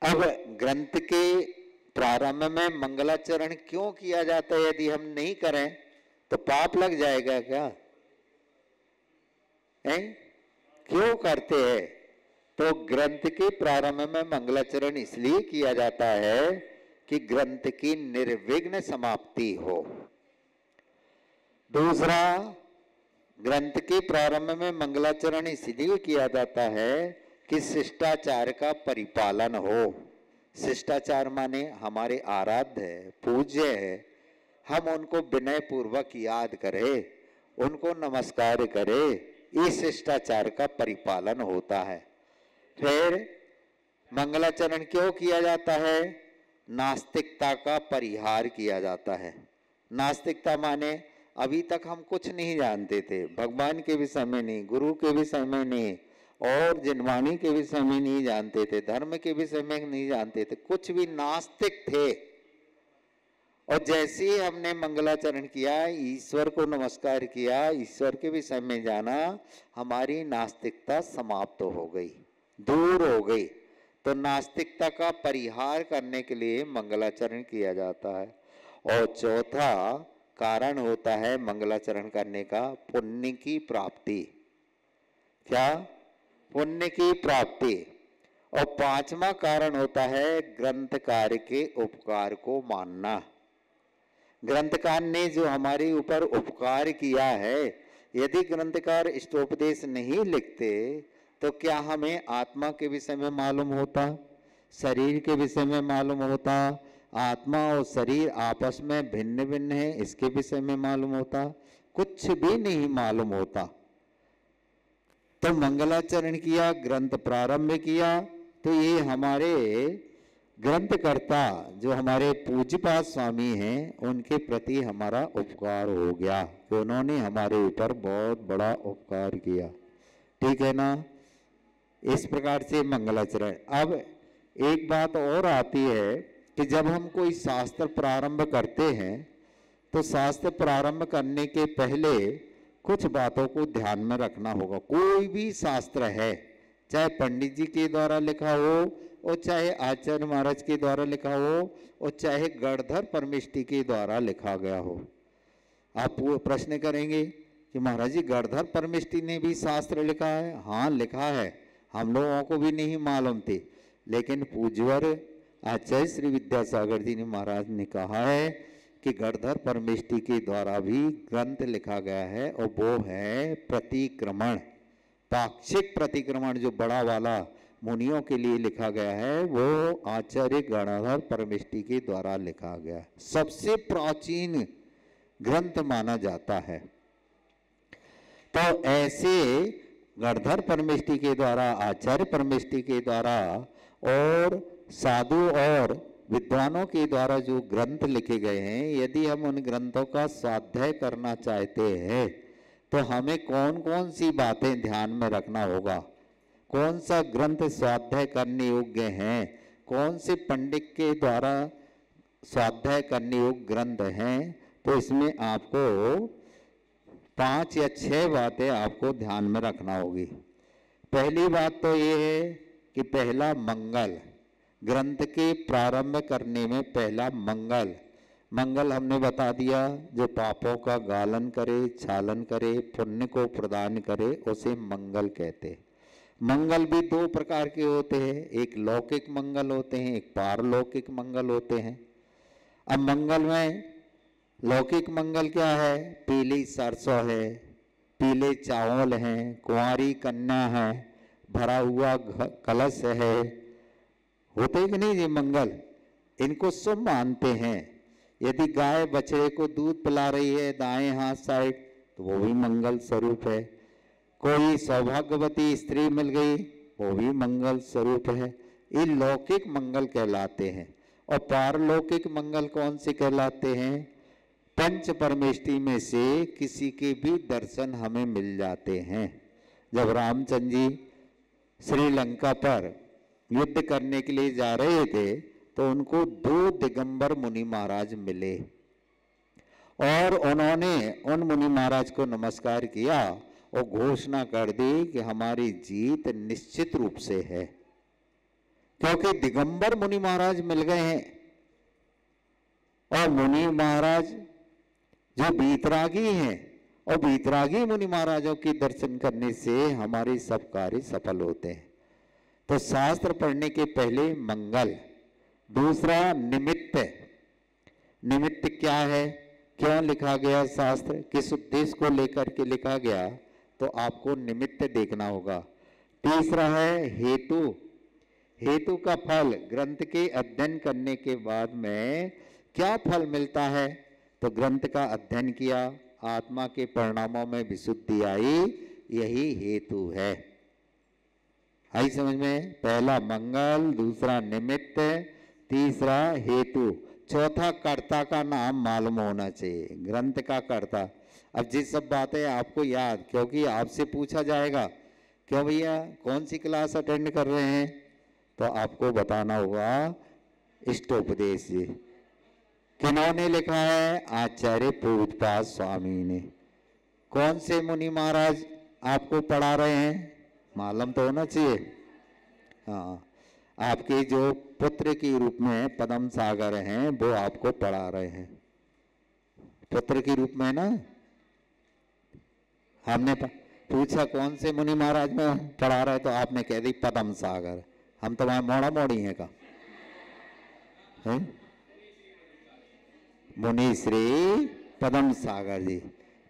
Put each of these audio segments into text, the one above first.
अब ग्रंथ के प्रारंभ में मंगलाचरण क्यों किया जाता है? यदि हम नहीं करें तो पाप लग जाएगा क्या? क्यों करते हैं? तो ग्रंथ के प्रारंभ में मंगलाचरण इसलिए किया जाता है कि ग्रंथ की निर्विघ्न समाप्ति हो। दूसरा, ग्रंथ के प्रारंभ में मंगलाचरण इसलिए किया जाता है कि शिष्टाचार का परिपालन हो। शिष्टाचार माने हमारे आराध्य है, पूज्य है, हम उनको विनय पूर्वक याद करें, उनको नमस्कार करें, इस शिष्टाचार का परिपालन होता है। फिर मंगलाचरण क्यों किया जाता है? नास्तिकता का परिहार किया जाता है। नास्तिकता माने अभी तक हम कुछ नहीं जानते थे, भगवान के विषय में नहीं, गुरु के विषय में नहीं, और जिनवाणी के विषय में नहीं जानते थे, धर्म के विषय में नहीं जानते थे, कुछ भी नास्तिक थे। और जैसे ही हमने मंगलाचरण किया, ईश्वर को नमस्कार किया, ईश्वर के विषय में जाना, हमारी नास्तिकता समाप्त हो गई, दूर हो गई। तो नास्तिकता का परिहार करने के लिए मंगलाचरण किया जाता है। और चौथा कारण होता है मंगलाचरण करने का, पुण्य की प्राप्ति। क्या? पुण्य की प्राप्ति। और पांचवा कारण होता है ग्रंथकार के उपकार को मानना। ग्रंथकार ने जो हमारे ऊपर उपकार किया है, यदि ग्रंथकार इष्टोपदेश नहीं लिखते तो क्या हमें आत्मा के विषय में मालूम होता, शरीर के विषय में मालूम होता, आत्मा और शरीर आपस में भिन्न भिन्न है इसके विषय में मालूम होता? कुछ भी नहीं मालूम होता। तो मंगलाचरण किया, ग्रंथ प्रारंभ किया, तो ये हमारे ग्रंथकर्ता जो हमारे पूज्यपाद स्वामी हैं, उनके प्रति हमारा उपकार हो गया कि उन्होंने हमारे ऊपर बहुत बड़ा उपकार किया। ठीक है ना? इस प्रकार से मंगलाचरण। अब एक बात और आती है कि जब हम कोई शास्त्र प्रारंभ करते हैं तो शास्त्र प्रारंभ करने के पहले कुछ बातों को ध्यान में रखना होगा। कोई भी शास्त्र है, चाहे पंडित जी के द्वारा लिखा हो और चाहे आचार्य महाराज के द्वारा लिखा हो और चाहे गणधर परमिष्टि के द्वारा लिखा गया हो। आप वो प्रश्न करेंगे कि महाराज जी गणधर परमिष्टि ने भी शास्त्र लिखा है? हाँ लिखा है, हम लोगों को भी नहीं मालूम थे, लेकिन पूज्यवर आचार्य श्री विद्यासागर जी ने महाराज ने कहा है कि गणधर परमिष्टि के द्वारा भी ग्रंथ लिखा गया है, और वो है प्रतिक्रमण, पाक्षिक प्रतिक्रमण, जो बड़ा वाला मुनियों के लिए लिखा गया है, वो आचार्य गणधर परमिष्टि के द्वारा लिखा गया है। सबसे प्राचीन ग्रंथ माना जाता है। तो ऐसे गणधर परमिष्टि के द्वारा, आचार्य परमिष्टि के द्वारा और साधु और विद्वानों के द्वारा जो ग्रंथ लिखे गए हैं, यदि हम उन ग्रंथों का स्वाध्याय करना चाहते हैं तो हमें कौन कौन सी बातें ध्यान में रखना होगा, कौन सा ग्रंथ स्वाध्याय करने योग्य हैं, कौन से पंडित के द्वारा स्वाध्याय करने योग्य ग्रंथ हैं, तो इसमें आपको 5 या 6 बातें आपको ध्यान में रखना होगी। पहली बात तो ये है कि पहला मंगल, ग्रंथ के प्रारंभ करने में पहला मंगल। मंगल हमने बता दिया, जो पापों का गालन करे, छालन करे, पुण्य को प्रदान करे, उसे मंगल कहते। मंगल भी 2 प्रकार के होते हैं, एक लौकिक मंगल होते हैं, एक पारलौकिक मंगल होते हैं। अब मंगल में लौकिक मंगल क्या है? पीली सरसों है, पीले चावल हैं, कुंवारी कन्या है, भरा हुआ कलश है, होते कि नहीं ये मंगल? इनको शुभ मानते हैं। यदि गाय बछड़े को दूध पिला रही है दाएं हाथ साइड, तो वो भी मंगल स्वरूप है। कोई सौभाग्यवती स्त्री मिल गई, वो भी मंगल स्वरूप है। ये लौकिक मंगल कहलाते हैं। और पारलौकिक मंगल कौन से कहलाते हैं? पंच परमेष्टि में से किसी के भी दर्शन हमें मिल जाते हैं। जब रामचंद्र जी श्रीलंका पर युद्ध करने के लिए जा रहे थे तो उनको 2 दिगंबर मुनि महाराज मिले और उन्होंने उन मुनि महाराज को नमस्कार किया और घोषणा कर दी कि हमारी जीत निश्चित रूप से है। क्योंकि दिगंबर मुनि महाराज मिल गए हैं, और मुनि महाराज जो बीतरागी हैं, और बीतरागी मुनि महाराजों के दर्शन करने से हमारे सब कार्य सफल होते हैं। तो शास्त्र पढ़ने के पहले मंगल। दूसरा निमित्त। निमित्त क्या है, क्यों लिखा गया शास्त्र, किस उद्देश्य को लेकर के लिखा गया, तो आपको निमित्त देखना होगा। तीसरा है हेतु। हेतु का फल, ग्रंथ के अध्ययन करने के बाद में क्या फल मिलता है, तो ग्रंथ का अध्ययन किया, आत्मा के परिणामों में विशुद्धि आई, यही हेतु है। आई समझ में? पहला मंगल, दूसरा निमित्त, तीसरा हेतु, चौथा कर्ता का नाम मालूम होना चाहिए, ग्रंथ का कर्ता। अब जिस सब बातें आपको याद, क्योंकि आपसे पूछा जाएगा क्यों भैया कौन सी क्लास अटेंड कर रहे हैं, तो आपको बताना होगा इष्टोपदेश जी। किन्होंने लिखा है? आचार्य पूजपाद स्वामी ने। कौन से मुनि महाराज आपको पढ़ा रहे हैं, मालूम तो होना चाहिए। हाँ, आपके जो पुत्र के रूप में पदम सागर हैं वो आपको पढ़ा रहे हैं, पुत्र के रूप में ना। हमने पूछा कौन से मुनि महाराज में पढ़ा रहे, तो आपने कह दी पदम सागर। हम तो वहां मोड़ा मोड़ी हैं का है? मुनि श्री पदम सागर जी।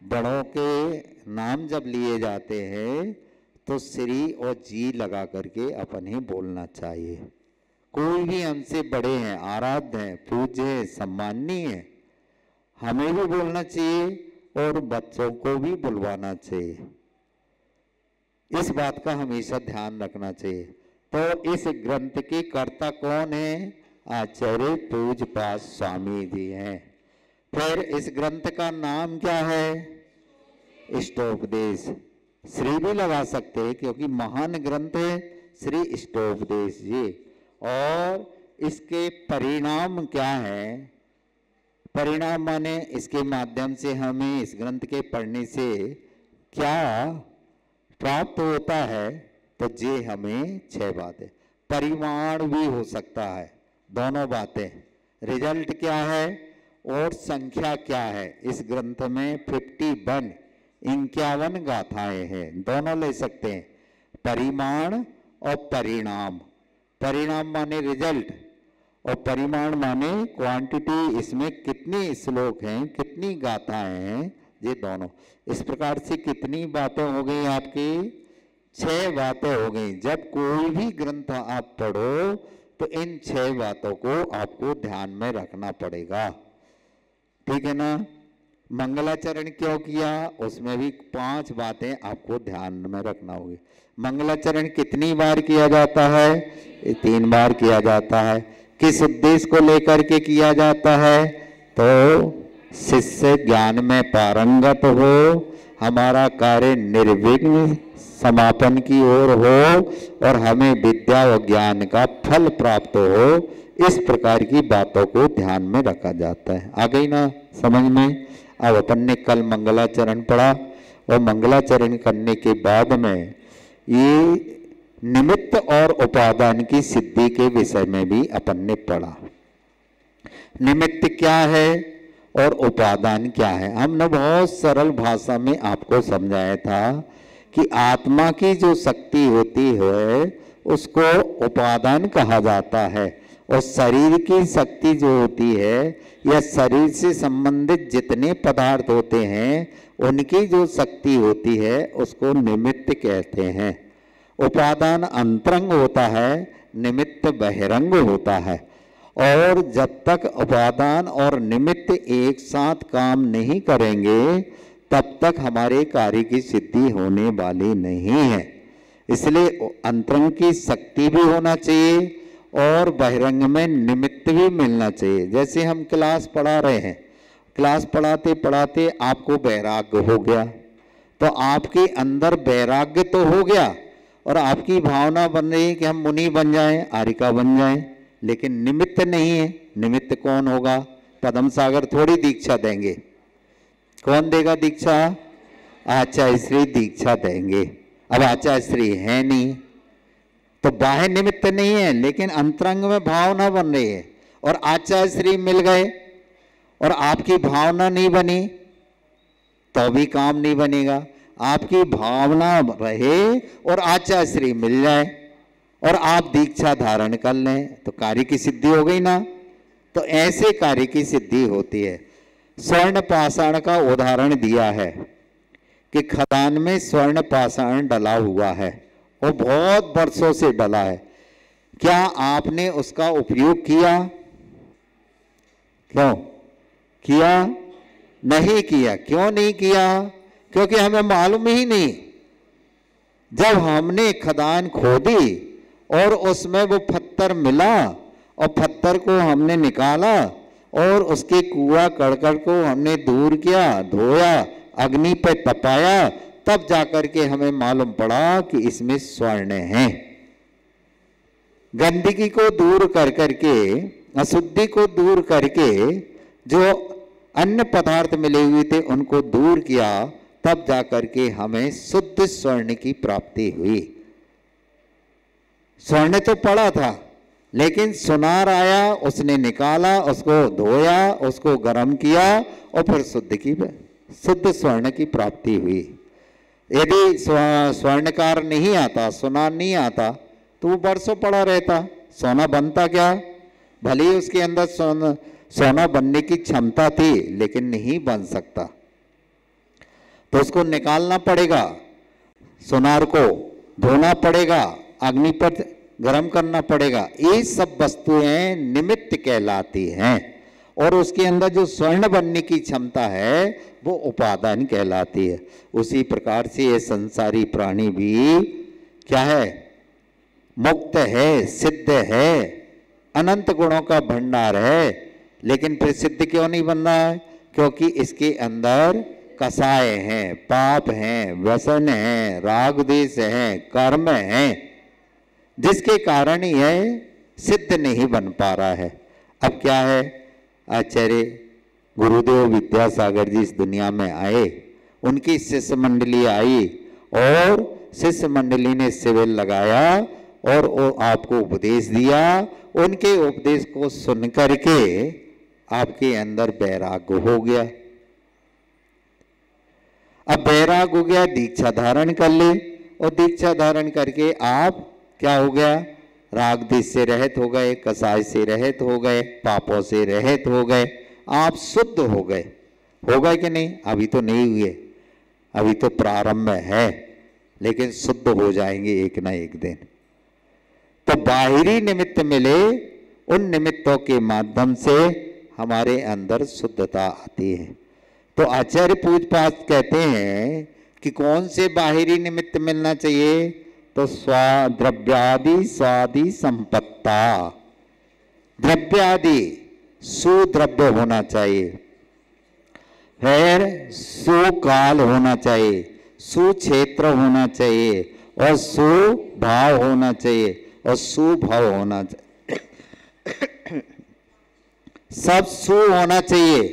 बड़ों के नाम जब लिए जाते हैं तो श्री और जी लगा करके अपन ही बोलना चाहिए। कोई भी हमसे बड़े हैं, आराध्य हैं, पूज्य हैं, सम्माननीय हैं, हमें भी बोलना चाहिए और बच्चों को भी बुलवाना चाहिए। इस बात का हमेशा ध्यान रखना चाहिए। तो इस ग्रंथ के कर्ता कौन है? आचार्य पूजपाद स्वामी जी हैं। फिर इस ग्रंथ का नाम क्या है? इष्टोपदेश। श्री भी लगा सकते हैं क्योंकि महान ग्रंथ है श्री इष्टोपदेश जी। और इसके परिणाम क्या है? परिणाम माने इसके माध्यम से हमें इस ग्रंथ के पढ़ने से क्या प्राप्त होता है, तो ये हमें 6 बातें। परिमाण भी हो सकता है, दोनों बातें। रिजल्ट क्या है और संख्या क्या है? इस ग्रंथ में 51 गाथाएं हैं, दोनों ले सकते हैं, परिमाण और परिणाम। परिणाम माने रिजल्ट और परिमाण माने क्वांटिटी, इसमें कितनी श्लोक हैं, कितनी गाथाएं हैं, ये दोनों। इस प्रकार से कितनी बातें हो गई आपकी? 6 बातें हो गई। जब कोई भी ग्रंथ आप पढ़ो तो इन 6 बातों को आपको ध्यान में रखना पड़ेगा, ठीक है ना। मंगलाचरण क्यों किया, उसमें भी 5 बातें आपको ध्यान में रखना होगी। मंगलाचरण कितनी बार किया जाता है? 3 बार किया जाता है। किस उद्देश्य को लेकर के किया जाता है? तो शिष्य ज्ञान में पारंगत हो, हमारा कार्य निर्विघ्न समापन की ओर हो और हमें विद्या और ज्ञान का फल प्राप्त हो। इस प्रकार की बातों को ध्यान में रखा जाता है। आ गई ना समझ में? अब अपन ने कल मंगलाचरण पढ़ा और मंगलाचरण करने के बाद में ये निमित्त और उपादान की सिद्धि के विषय में भी अपन ने पढ़ा। निमित्त क्या है और उपादान क्या है, हमने बहुत सरल भाषा में आपको समझाया था कि आत्मा की जो शक्ति होती है उसको उपादान कहा जाता है, और शरीर की शक्ति जो होती है या शरीर से संबंधित जितने पदार्थ होते हैं उनकी जो शक्ति होती है उसको निमित्त कहते हैं। उपादान अंतरंग होता है, निमित्त बहिरंग होता है। और जब तक उपादान और निमित्त एक साथ काम नहीं करेंगे तब तक हमारे कार्य की सिद्धि होने वाली नहीं है। इसलिए अंतरंग की शक्ति भी होना चाहिए और बहिरंग में निमित्त भी मिलना चाहिए। जैसे हम क्लास पढ़ा रहे हैं, क्लास पढ़ाते पढ़ाते आपको वैराग्य हो गया, तो आपके अंदर वैराग्य तो हो गया और आपकी भावना बन रही है कि हम मुनि बन जाएं, आरिका बन जाएं, लेकिन निमित्त नहीं है। निमित्त कौन होगा? पदम सागर थोड़ी दीक्षा देंगे। कौन देगा दीक्षा? आचार्य श्री दीक्षा देंगे। अब आचार्य श्री है नहीं तो बाह्य निमित्त नहीं है, लेकिन अंतरंग में भावना बन रही है। और आचार्य श्री मिल गए और आपकी भावना नहीं बनी तो भी काम नहीं बनेगा। आपकी भावना रहे और आचार्य श्री मिल जाए और आप दीक्षा धारण कर लें तो कार्य की सिद्धि हो गई ना। तो ऐसे कार्य की सिद्धि होती है। स्वर्ण पाषाण का उदाहरण दिया है कि खदान में स्वर्ण पाषाण डला हुआ है और बहुत वर्षों से डला है। क्या आपने उसका उपयोग किया? क्यों किया? नहीं किया। क्यों नहीं किया? क्योंकि हमें मालूम ही नहीं। जब हमने खदान खोदी और उसमें वो पत्थर मिला और पत्थर को हमने निकाला और उसके कूड़ा करकट को हमने दूर किया, धोया, अग्नि पे तपाया, तब जाकर के हमें मालूम पड़ा कि इसमें स्वर्ण है। गंदगी को दूर कर करके, अशुद्धि को दूर करके जो अन्य पदार्थ मिले हुए थे उनको दूर किया, तब जाकर के हमें शुद्ध स्वर्ण की प्राप्ति हुई। स्वर्ण तो पड़ा था, लेकिन सुनार आया, उसने निकाला, उसको धोया, उसको गर्म किया और फिर शुद्ध स्वर्ण की प्राप्ति हुई। यदि स्वर्णकार नहीं आता, सुनार नहीं आता, तो वो बरसों पड़ा रहता, सोना बनता क्या? भले ही उसके अंदर सोना बनने की क्षमता थी, लेकिन नहीं बन सकता। तो उसको निकालना पड़ेगा, सुनार को धोना पड़ेगा, अग्नि पर गर्म करना पड़ेगा। ये सब वस्तुएं निमित्त कहलाती हैं और उसके अंदर जो स्वर्ण बनने की क्षमता है वो उपादान कहलाती है। उसी प्रकार से ये संसारी प्राणी भी क्या है? मुक्त है, सिद्ध है, अनंत गुणों का भंडार है, लेकिन फिर सिद्ध क्यों नहीं बन रहा है? क्योंकि इसके अंदर कसाय हैं, पाप हैं, व्यसन हैं, राग द्वेष हैं, कर्म हैं, जिसके कारण यह सिद्ध नहीं बन पा रहा है। अब क्या है? आचार्य गुरुदेव विद्यासागर जी इस दुनिया में आए, उनकी शिष्य मंडली आई और शिष्य मंडली ने शिविर लगाया और वो आपको उपदेश दिया। उनके उपदेश को सुन करके आपके अंदर वैराग्य हो गया। अब वैराग्य हो गया, दीक्षा धारण कर ले और दीक्षा धारण करके आप क्या हो गया? राग द्वेष से रहित हो गए, कसाय से रहित हो गए, पापों से रहित हो गए, आप शुद्ध हो गए। हो गए कि नहीं? अभी तो नहीं हुए, अभी तो प्रारंभ है, लेकिन शुद्ध हो जाएंगे एक ना एक दिन। तो बाहरी निमित्त मिले, उन निमित्तों के माध्यम से हमारे अंदर शुद्धता आती है। तो आचार्य पूजपाठ कहते हैं कि कौन से बाहरी निमित्त मिलना चाहिए? तो द्रव्यादि स्वादि संपत्ता, द्रव्यादि सुद्रव्य होना चाहिए, फिर सुकाल होना चाहिए, सुक्षेत्र होना चाहिए और सुभाव होना चाहिए और सुभाव होना चाहिए। सब सु होना चाहिए,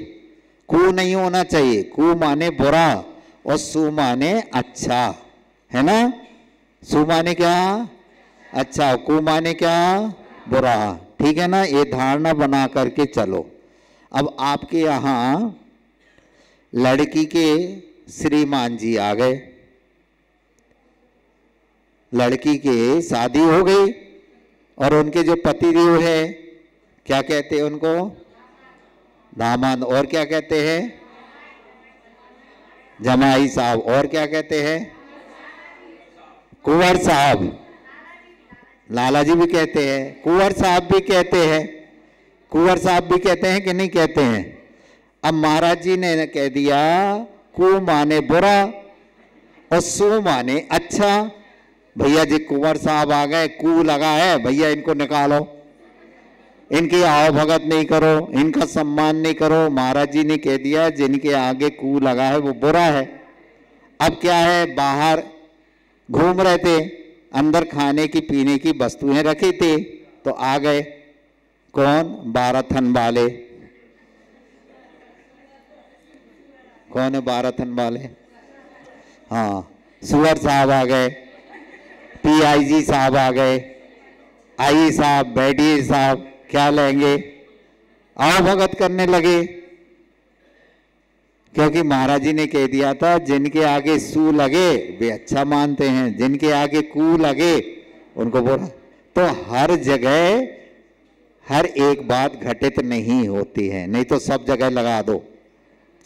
कु नहीं होना चाहिए। कु माने बुरा और सु माने अच्छा, है ना? सु माने क्या? अच्छा, कु माने क्या? बुरा। ठीक है ना? ये धारणा बना करके चलो। अब आपके यहाँ लड़की के श्रीमान जी आ गए, लड़की के शादी हो गई और उनके जो पतिदेव है, क्या कहते हैं उनको? दामाद। और क्या कहते हैं? जमाई साहब। और क्या कहते हैं? कुंवर साहब। लाला जी भी कहते हैं, कुंवर साहब भी कहते हैं। कुंवर साहब भी कहते हैं कि नहीं कहते हैं? अब महाराज जी ने कह दिया कु माने बुरा और सु माने अच्छा। भैया जी कुंवर साहब आ गए, कु लगा है, भैया इनको निकालो, इनकी आओ भगत नहीं करो, इनका सम्मान नहीं करो। महाराज जी ने कह दिया जिनके आगे कु लगा है वो बुरा है। अब क्या है? बाहर घूम रहे थे, अंदर खाने की पीने की वस्तुएं रखी थी, तो आ गए कौन? 12 थन वाले। कौन है 12 थन वाले? हाँ, सुअर साहब आ गए, PIG साहब आ गए, आइए साहब, बैठिए साहब, क्या लेंगे, आओ भगत करने लगे। क्योंकि महाराज जी ने कह दिया था जिनके आगे सू लगे वे अच्छा मानते हैं, जिनके आगे कू लगे उनको बुरा। तो हर जगह हर एक बात घटित नहीं होती है, नहीं तो सब जगह लगा दो।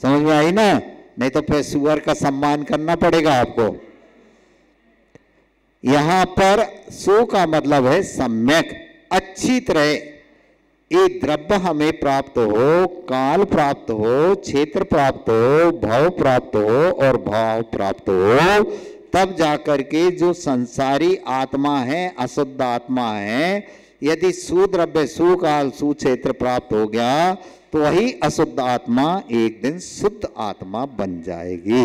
समझ में आई ना? नहीं तो फिर सुअर का सम्मान करना पड़ेगा आपको। यहां पर सु का मतलब है सम्यक, अच्छी तरह ये द्रव्य हमें प्राप्त हो, काल प्राप्त हो, क्षेत्र प्राप्त हो, भाव प्राप्त हो और भाव प्राप्त हो, तब जाकर के जो संसारी आत्मा है, अशुद्ध आत्मा है, यदि सुद्रव्य सुकाल सुक्षेत्र प्राप्त हो गया तो वही अशुद्ध आत्मा एक दिन शुद्ध आत्मा बन जाएगी।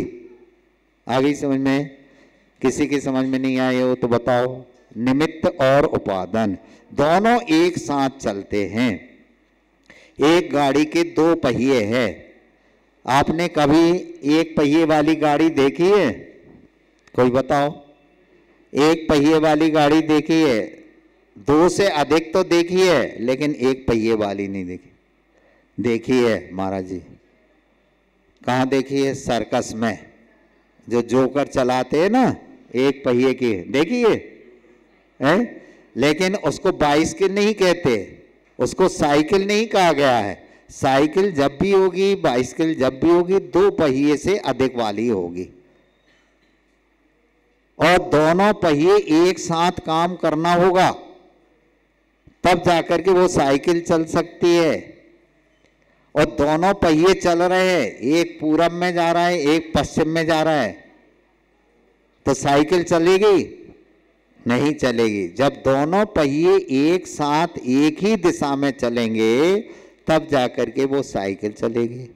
आ गई समझ में? किसी की समझ में नहीं आए हो तो बताओ। निमित्त और उपादान दोनों एक साथ चलते हैं। एक गाड़ी के दो पहिए हैं। आपने कभी एक पहिए वाली गाड़ी देखी है? कोई बताओ। एक पहिए वाली गाड़ी देखी है? दो से अधिक तो देखी है, लेकिन एक पहिए वाली नहीं देखी। देखी है महाराज जी। कहाँ देखी है? सर्कस में जो जोकर चलाते हैं ना, एक पहिए की, देखी है? लेकिन उसको बाइसिकल नहीं कहते, उसको साइकिल नहीं कहा गया है। साइकिल जब भी होगी, बाइसिकल जब भी होगी, दो पहिए से अधिक वाली होगी और दोनों पहिए एक साथ काम करना होगा, तब जाकर के वो साइकिल चल सकती है। और दोनों पहिए चल रहे हैं, एक पूरब में जा रहा है, एक पश्चिम में जा रहा है, तो साइकिल चलेगी? नहीं चलेगी। जब दोनों पहिए एक साथ एक ही दिशा में चलेंगे तब जाकर के वो साइकिल चलेगी।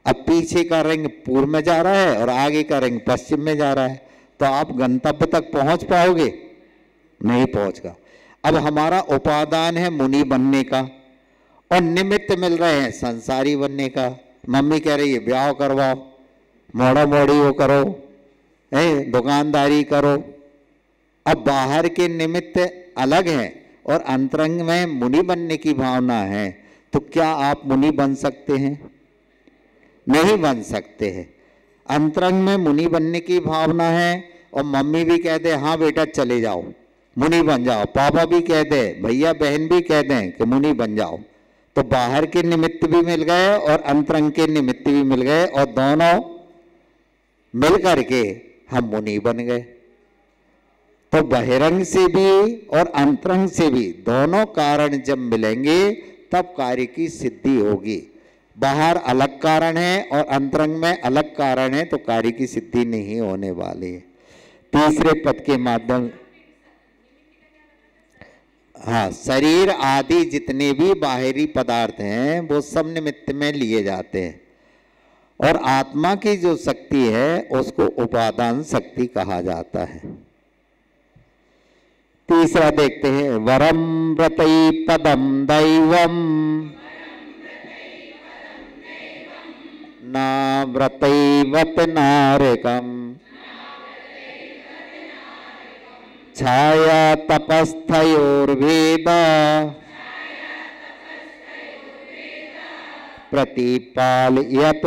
अब पीछे का रिंग पूर्व में जा रहा है और आगे का रिंग पश्चिम में जा रहा है, तो आप गंतव्य तक पहुंच पाओगे? नहीं पहुंचगा। अब हमारा उपादान है मुनि बनने का और निमित्त मिल रहे हैं संसारी बनने का। मम्मी कह रही है ब्याह करवाओ, मोड़ा मोड़ी वो करो, दुकानदारी करो। अब बाहर के निमित्त अलग हैं और अंतरंग में मुनि बनने की भावना है, तो क्या आप मुनि बन सकते हैं? नहीं बन सकते हैं। अंतरंग में मुनि बनने की भावना है और मम्मी भी कह दे हाँ बेटा चले जाओ मुनि बन जाओ, पापा भी कह दे, भैया बहन भी कह दें कि मुनि बन जाओ, तो बाहर के निमित्त भी मिल गए और अंतरंग के निमित्त भी मिल गए और दोनों मिल करके हम मुनि बन गए। तो बहिरंग से भी और अंतरंग से भी दोनों कारण जब मिलेंगे तब कार्य की सिद्धि होगी। बाहर अलग कारण है और अंतरंग में अलग कारण है, तो कार्य की सिद्धि नहीं होने वाली है। तीसरे पद के माध्यम, हाँ, शरीर आदि जितने भी बाहरी पदार्थ हैं वो सब निमित्त में लिए जाते हैं और आत्मा की जो शक्ति है उसको उपादान शक्ति कहा जाता है। तीसरा देखते हैं, वरम व्रतई पदम दैवम ना व्रतैवत नारकम छाया तपस्थयोर्भेदा प्रतिपालयतोर्महा।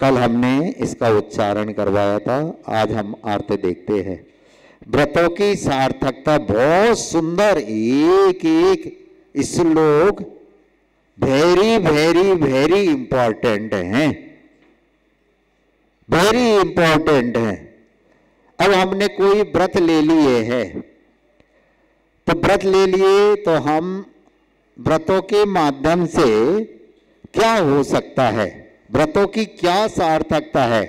कल हमने इसका उच्चारण करवाया था, आज हम अर्थ देखते हैं। व्रतों की सार्थकता बहुत सुंदर, एक एक श्लोक वेरी वेरी वेरी इंपॉर्टेंट हैं, वेरी इंपॉर्टेंट है। अब हमने कोई व्रत ले लिए है, तो व्रत ले लिए तो हम व्रतों के माध्यम से क्या हो सकता है, व्रतों की क्या सार्थकता है,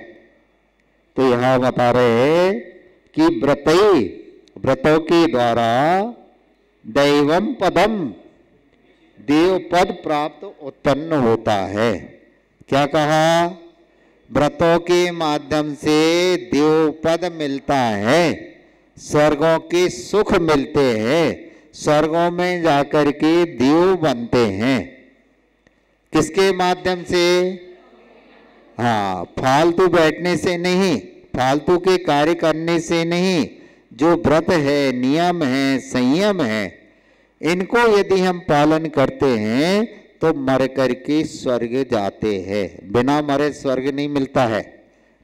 तो यहां बता रहे हैं कि व्रतों के द्वारा दैवम पदम देव पद प्राप्त उत्पन्न होता है। क्या कहा? व्रतों के माध्यम से देव पद मिलता है, स्वर्गों के सुख मिलते हैं, स्वर्गों में जाकर के देव बनते हैं। किसके माध्यम से? हाँ, फालतू बैठने से नहीं, फालतू के कार्य करने से नहीं, जो व्रत है, नियम है, संयम है, इनको यदि हम पालन करते हैं तो मर करके स्वर्ग जाते हैं। बिना मरे स्वर्ग नहीं मिलता है,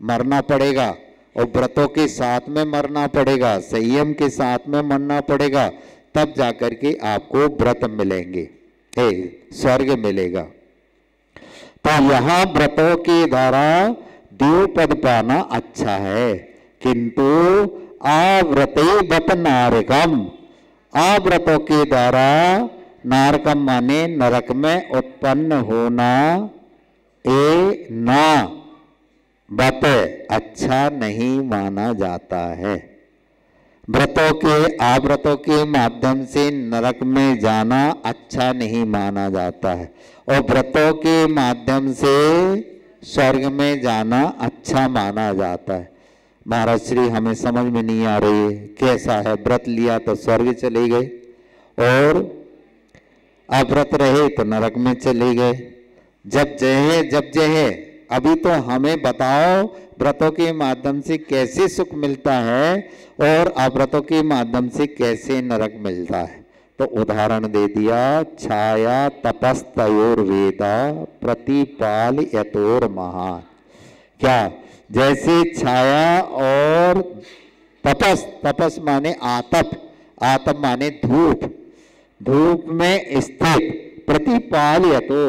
मरना पड़ेगा, और व्रतों के साथ में मरना पड़ेगा, संयम के साथ में मरना पड़ेगा, तब जाकर के आपको व्रत मिलेंगे, स्वर्ग मिलेगा। तो यहाँ व्रतों के द्वारा देव पद पाना अच्छा है, किंतु आव्रते बत नारकम, आव्रतों के द्वारा नारकम माने नरक में उत्पन्न होना, ए ना बत अच्छा नहीं माना जाता है। व्रतों के, आव्रतों के माध्यम से नरक में जाना अच्छा नहीं माना जाता है, और व्रतों के माध्यम से स्वर्ग में जाना अच्छा माना जाता है। महाराज श्री हमें समझ में नहीं आ रही है, कैसा है, व्रत लिया तो स्वर्ग चले गए और अव्रत रहे तो नरक में चले गए। जब जय है। अभी तो हमें बताओ व्रतों के माध्यम से कैसे सुख मिलता है और अव्रतों के माध्यम से कैसे नरक मिलता है। तो उदाहरण दे दिया, छाया तपस्तयोर्वेदा प्रतिपाल यतोर महान। क्या, जैसे छाया और तपस, तपस माने आतप, आतप माने धूप, धूप में स्थित प्रतिपाल यतो,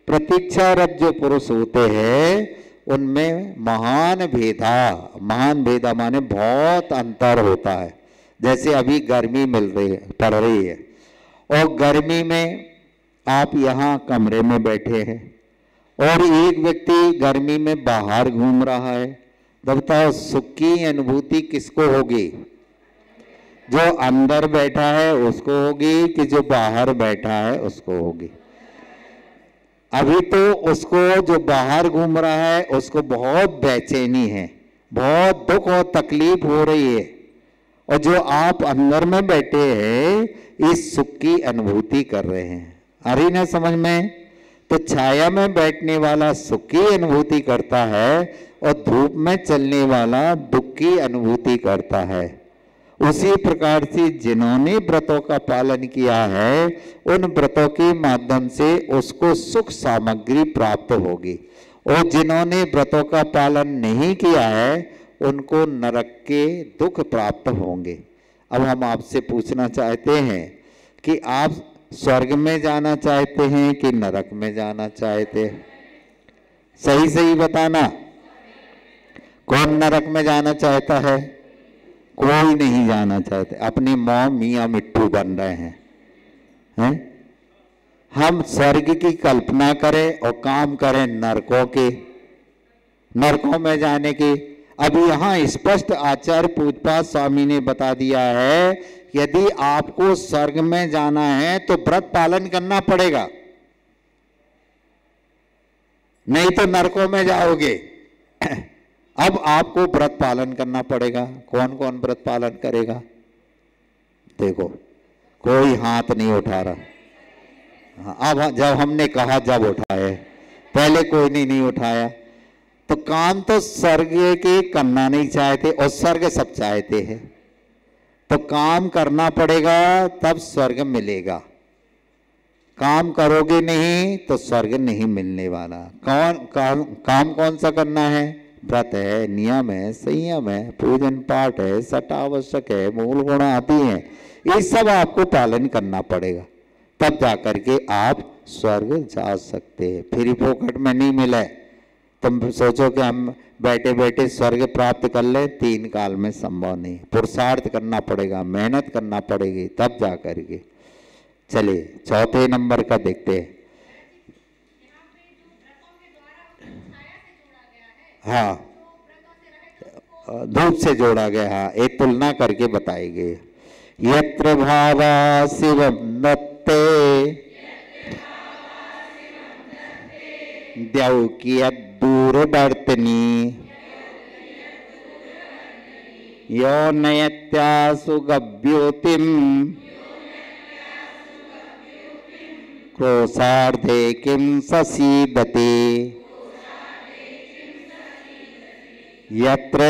प्रतीक्षारत जो पुरुष होते हैं उनमें महान भेदा, महान भेदा माने बहुत अंतर होता है। जैसे अभी गर्मी पड़ रही है, और गर्मी में आप यहाँ कमरे में बैठे हैं और एक व्यक्ति गर्मी में बाहर घूम रहा है, तो बताओ सुख की अनुभूति किसको होगी? जो अंदर बैठा है उसको होगी कि जो बाहर बैठा है उसको होगी? अभी तो उसको जो बाहर घूम रहा है उसको बहुत बेचैनी है, बहुत दुख और तकलीफ हो रही है, और जो आप अंदर में बैठे हैं इस सुख की अनुभूति कर रहे हैं। आ रही ना समझ में? तो छाया में बैठने वाला सुख की अनुभूति करता है और धूप में चलने वाला दुख की अनुभूति करता है। उसी प्रकार से जिन्होंने व्रतों का पालन किया है उन व्रतों के माध्यम से उसको सुख सामग्री प्राप्त होगी, और जिन्होंने व्रतों का पालन नहीं किया है उनको नरक के दुख प्राप्त होंगे। अब हम आपसे पूछना चाहते हैं कि आप स्वर्ग में जाना चाहते हैं कि नरक में जाना चाहते हैं? सही सही बताना, कौन नरक में जाना चाहता है? कोई नहीं जाना चाहते। अपनी माँ मियाँ मिट्टू बन रहे हैं। हम स्वर्ग की कल्पना करें और काम करें नरकों के, नरकों में जाने की। अभी यहाँ स्पष्ट आचार्य पूजपाद स्वामी ने बता दिया है, यदि आपको स्वर्ग में जाना है तो व्रत पालन करना पड़ेगा, नहीं तो नरकों में जाओगे। अब आपको व्रत पालन करना पड़ेगा। कौन कौन व्रत पालन करेगा? देखो कोई हाथ नहीं उठा रहा। हाँ, अब जब हमने कहा जब उठाए, पहले कोई नहीं उठाया। तो काम तो स्वर्ग के करना नहीं चाहते और स्वर्ग सब चाहते हैं, तो काम करना पड़ेगा तब स्वर्ग मिलेगा। काम करोगे नहीं तो स्वर्ग नहीं मिलने वाला। काम कौन सा करना है? व्रत है, नियम है, संयम है, पूजन पाठ है, सट आवश्यक है, मूल गुण आदि है, ये सब आपको पालन करना पड़ेगा, तब जाकर के आप स्वर्ग जा सकते हैं। फ्री फोकट में नहीं मिले। तुम सोचो कि हम बैठे बैठे स्वर्ग प्राप्त कर ले, 3 काल में संभव नहीं। पुरुषार्थ करना पड़ेगा, मेहनत करना पड़ेगी, तब जा करके। चलिए चौथे नंबर का देखते हैं। हाँ, धूप से जोड़ा गया। हाँ, एक तुलना करके बताई गई। यत्र भावा शिवम दत्ते द्यौकियत दूरवर्तनी यो नयत्यासु गभ्योतिम क्रोशार्धे किम ससीदते यत्र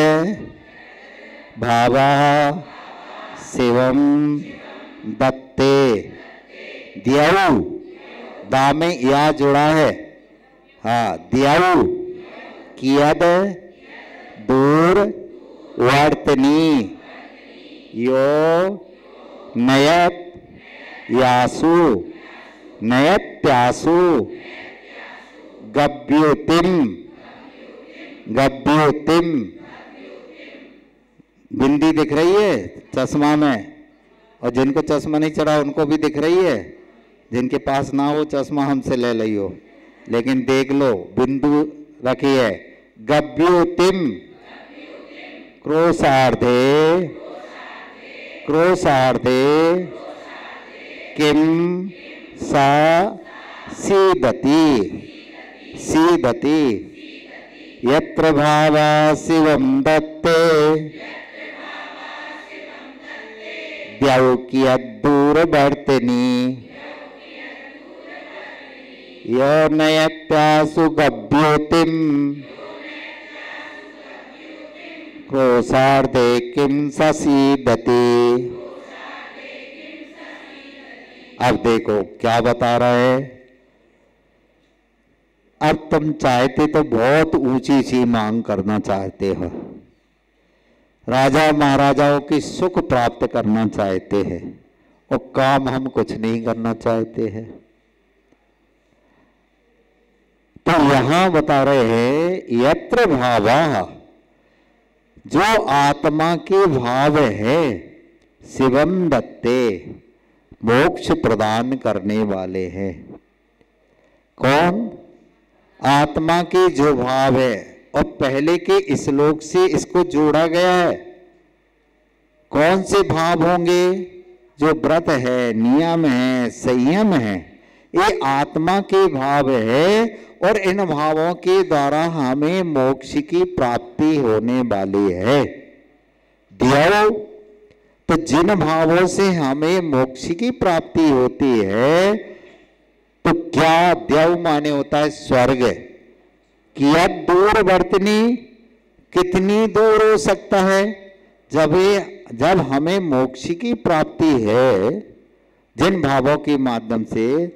भावः शिवम दत्ते। द्यऊ, दा में या जुड़ा है, हाँ, द्यऊ कियद दूर वर्तनी यो नयत यासु नयत्यासु गभ्युतिम गभ्युतिम। बिंदी दिख रही है चश्मा में, और जिनको चश्मा नहीं चढ़ा उनको भी दिख रही है। जिनके पास ना हो चश्मा हमसे ले लियो, लेकिन देख लो बिंदु रखी है। गभ्युतिम क्रोशार्धे क्रोशार्धे किम सा सीदति सीदति यत्र भावा शिवम दत्ते द्यौ कियद्दूरवर्तिनी यो नयत्यासु गभ्युतिम क्रोशार्धे किम ससीदति। अब देखो क्या बता रहा है। अब तुम चाहते तो बहुत ऊंची सी मांग करना चाहते हो, राजा महाराजाओं की सुख प्राप्त करना चाहते हैं, और काम हम कुछ नहीं करना चाहते हैं। तो यहां बता रहे हैं यत्र भावा, जो आत्मा के भाव है, शिवम दत्ते मोक्ष प्रदान करने वाले हैं। कौन? आत्मा के जो भाव है, और पहले के श्लोक से इसको जोड़ा गया है। कौन से भाव होंगे? जो व्रत है, नियम है, संयम है, ये आत्मा के भाव है, और इन भावों के द्वारा हमें मोक्ष की प्राप्ति होने वाली है। द्यौ, तो जिन भावों से हमें मोक्ष की प्राप्ति होती है, तो क्या द्यौ माने होता है स्वर्ग। किया दूरवर्तिनी, कितनी दूर हो सकता है? जब हमें मोक्ष की प्राप्ति है जिन भावों के माध्यम से,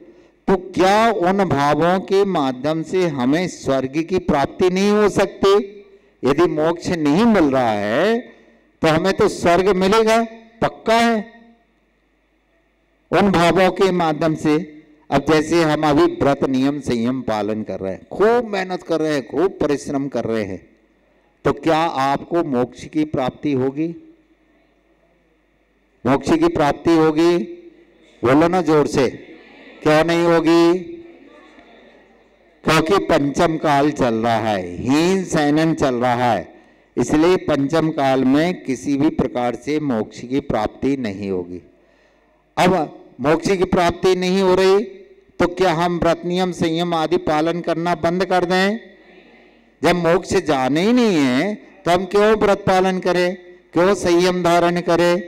तो क्या उन भावों के माध्यम से हमें स्वर्ग की प्राप्ति नहीं हो सकती? यदि मोक्ष नहीं मिल रहा है तो हमें तो स्वर्ग मिलेगा, पक्का है, उन भावों के माध्यम से। अब जैसे हम अभी व्रत नियम संयम पालन कर रहे हैं, खूब मेहनत कर रहे हैं, खूब परिश्रम कर रहे हैं, तो क्या आपको मोक्ष की प्राप्ति होगी? मोक्ष की प्राप्ति होगी? बोलो ना जोर से, क्यों नहीं होगी? क्योंकि पंचम काल चल रहा है, हीन सैनन चल रहा है, इसलिए पंचम काल में किसी भी प्रकार से मोक्ष की प्राप्ति नहीं होगी। अब मोक्ष की प्राप्ति नहीं हो रही तो क्या हम व्रत नियम संयम आदि पालन करना बंद कर दें? जब मोक्ष जाने ही नहीं है तो हम क्यों व्रत पालन करें, क्यों संयम धारण करें?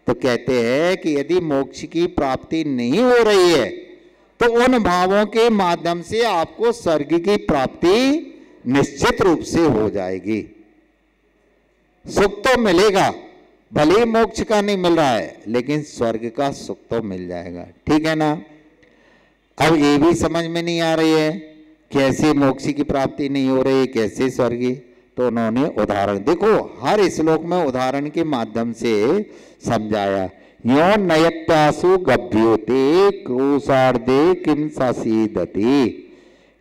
तो कहते हैं कि यदि मोक्ष की प्राप्ति नहीं हो रही है तो उन भावों के माध्यम से आपको स्वर्ग की प्राप्ति निश्चित रूप से हो जाएगी। सुख तो मिलेगा, भले मोक्ष का नहीं मिल रहा है, लेकिन स्वर्ग का सुख तो मिल जाएगा। ठीक है ना? अब ये भी समझ में नहीं आ रही है कैसे मोक्ष की प्राप्ति नहीं हो रही, कैसे स्वर्गी? तो उन्होंने उदाहरण, देखो हर श्लोक में उदाहरण के माध्यम से समझाया। यो नयत्यासु गभ्युते क्रोशार्धे किम ससीदति।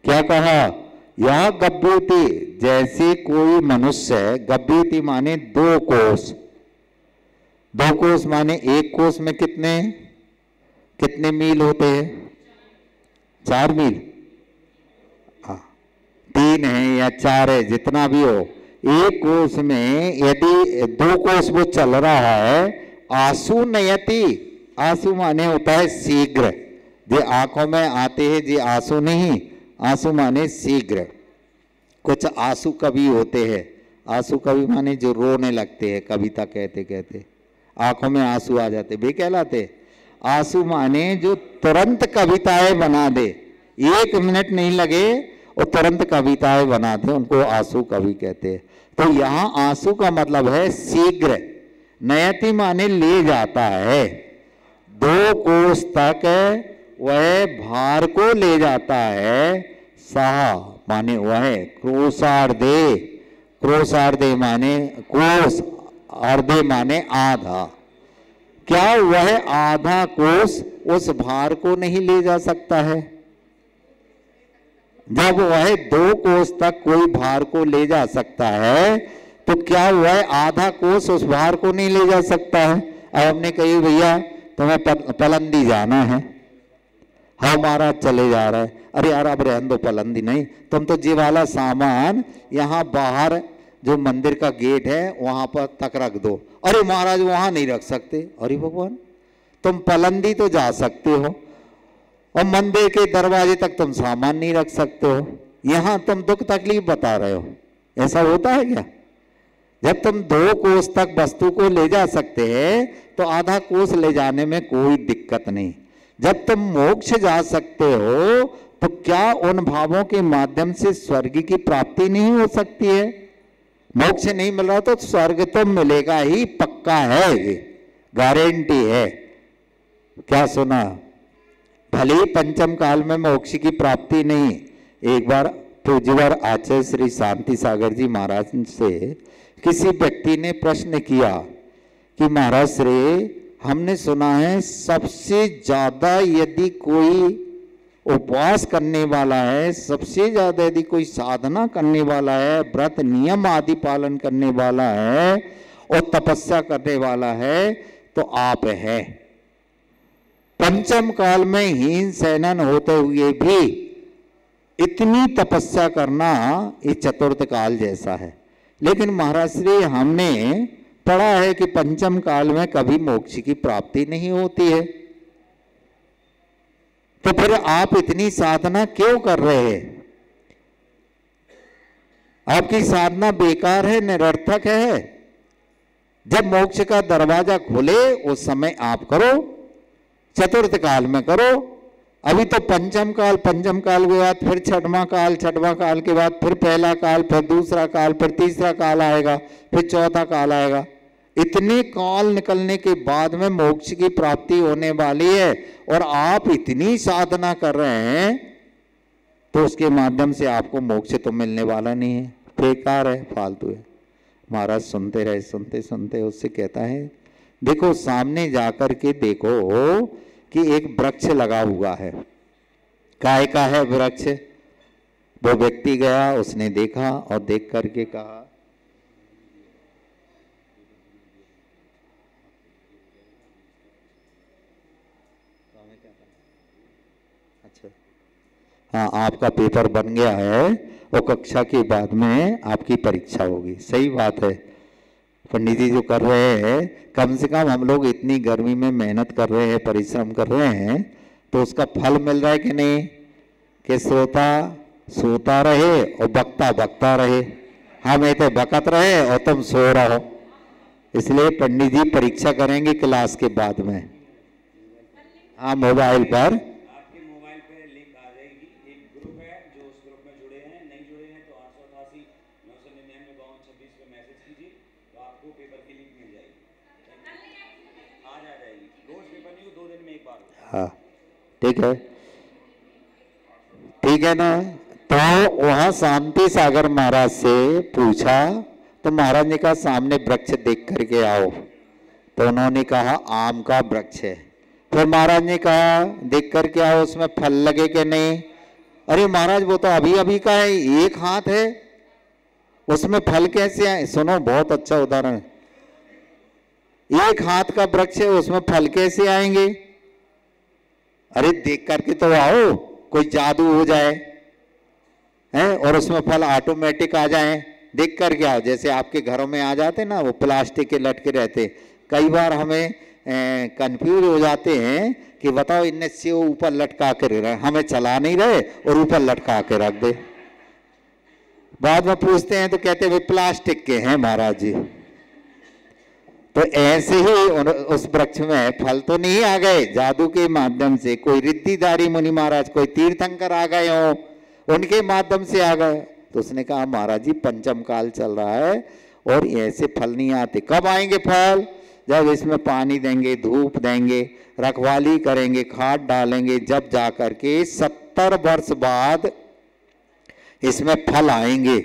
क्या कहा? यह गभ्युति, जैसे कोई मनुष्य है, गभ्युति माने 2 कोष, 2 कोष माने एक कोष में कितने मील होते हैं? 4 मील, 3 है या 4 है, जितना भी हो, एक कोष में यदि 2 कोष वो चल रहा है, आंसू नयति, आंसू माने होता है शीघ्र, जो आंखों में आते हैं जी आंसू नहीं, आंसू माने शीघ्र। कुछ आंसू कवि होते हैं, आंसू कवि माने जो रोने लगते हैं, कविता कहते कहते आंखों में आंसू आ जाते, वे कहलाते। आंसू माने जो तुरंत कविताएं बना दे, 1 मिनट नहीं लगे और तुरंत कविताएं बनाते, उनको आंसू कवि कहते हैं। तो यहाँ आंसू का मतलब है शीघ्र, नयति माने ले जाता है, 2 कोस तक वह भार को ले जाता है। सहा माने वह, क्रोशार्धे, क्रोशार्धे माने कोस, अर्धे माने आधा। क्या वह आधा कोस उस भार को नहीं ले जा सकता है? जब वह 2 कोस तक कोई भार को ले जा सकता है तो क्या वह आधा कोस उस भार को नहीं ले जा सकता है? अब हमने कही भैया तुम्हें पलंदी जाना है, हमारा चले जा रहा है, अरे यार अब रहने दो पलंदी नहीं, तुम तो ये वाला सामान यहाँ बाहर जो मंदिर का गेट है वहां पर तक रख दो। अरे महाराज वहां नहीं रख सकते। अरे भगवान तुम पलंदी तो जा सकते हो और मंदिर के दरवाजे तक तुम सामान नहीं रख सकते हो, यहां तुम दुख तकलीफ बता रहे हो। ऐसा होता है क्या? जब तुम 2 कोस तक वस्तु को ले जा सकते हैं तो आधा कोस ले जाने में कोई दिक्कत नहीं। जब तुम मोक्ष जा सकते हो तो क्या उन भावों के माध्यम से स्वर्ग की प्राप्ति नहीं हो सकती है? मोक्ष नहीं मिल रहा तो स्वर्ग तो मिलेगा ही, पक्का है, गारंटी है। क्या सुना? भले ही पंचम काल में मोक्ष की प्राप्ति नहीं। एक बार पूज्यवर आचार्य श्री शांति सागर जी महाराज से किसी व्यक्ति ने प्रश्न किया कि महाराज श्री हमने सुना है सबसे ज्यादा यदि कोई उपवास करने वाला है, सबसे ज्यादा यदि कोई साधना करने वाला है, व्रत नियम आदि पालन करने वाला है और तपस्या करने वाला है तो आप है। पंचम काल में हीन सैनन होते हुए भी इतनी तपस्या करना ये चतुर्थ काल जैसा है। लेकिन महाराज श्री हमने पढ़ा है कि पंचम काल में कभी मोक्ष की प्राप्ति नहीं होती है, तो फिर आप इतनी साधना क्यों कर रहे हैं? आपकी साधना बेकार है, निरर्थक है। जब मोक्ष का दरवाजा खुले उस समय आप करो, चतुर्थ काल में करो। अभी तो पंचम काल के बाद फिर छठवां काल के बाद फिर पहला काल, फिर दूसरा काल, फिर तीसरा काल आएगा, फिर चौथा काल आएगा। इतने काल निकलने के बाद में मोक्ष की प्राप्ति होने वाली है और आप इतनी साधना कर रहे हैं तो उसके माध्यम से आपको मोक्ष तो मिलने वाला नहीं है, बेकार है, फालतू है। महाराज सुनते रहे, सुनते सुनते उससे कहता है देखो सामने जाकर के देखो कि एक वृक्ष लगा हुआ है। काय का है वृक्ष? वो व्यक्ति गया, उसने देखा और देख करके कहा अच्छा हाँ आपका पेपर बन गया है और कक्षा के बाद में आपकी परीक्षा होगी। सही बात है, पंडित जी जो कर रहे हैं, कम से कम हम लोग इतनी गर्मी में मेहनत कर रहे हैं, परिश्रम कर रहे हैं तो उसका फल मिल रहा है कि नहीं? कि श्रोता सोता रहे और बकता बकता रहे, हम तो बकत रहे और तुम सो रहो। इसलिए पंडित जी परीक्षा करेंगे क्लास के बाद में। हाँ मोबाइल पर हाँ ठीक है, ठीक है ना। तो वहां शांति सागर महाराज से पूछा तो महाराज ने कहा सामने वृक्ष देख करके आओ। तो उन्होंने कहा आम का वृक्ष है। फिर महाराज ने कहा देख करके आओ उसमें फल लगे कि नहीं? अरे महाराज वो तो अभी अभी का है, 1 हाथ है, उसमें फल कैसे आए? सुनो बहुत अच्छा उदाहरण, 1 हाथ का वृक्ष है उसमें फल कैसे आएंगे? अरे देख करके तो आओ, कोई जादू हो जाए हैं और उसमें फल ऑटोमेटिक आ जाए, देख करके आओ। जैसे आपके घरों में आ जाते ना वो प्लास्टिक के लटके रहते, कई बार हमें कंफ्यूज हो जाते हैं कि बताओ इनने से ऊपर लटका के रहे, हमें चला नहीं रहे और ऊपर लटका के रख दे। बाद में पूछते हैं तो कहते हैं प्लास्टिक के हैं महाराज जी। तो ऐसे ही उस वृक्ष में फल तो नहीं आ गए जादू के माध्यम से, कोई रिद्धिधारी मुनि महाराज, कोई तीर्थंकर आ गए हो उनके माध्यम से आ गए। तो उसने कहा महाराज जी पंचम काल चल रहा है और ऐसे फल नहीं आते। कब आएंगे फल? जब इसमें पानी देंगे, धूप देंगे, रखवाली करेंगे, खाद डालेंगे, जब जाकर के 70 वर्ष बाद इसमें फल आएंगे।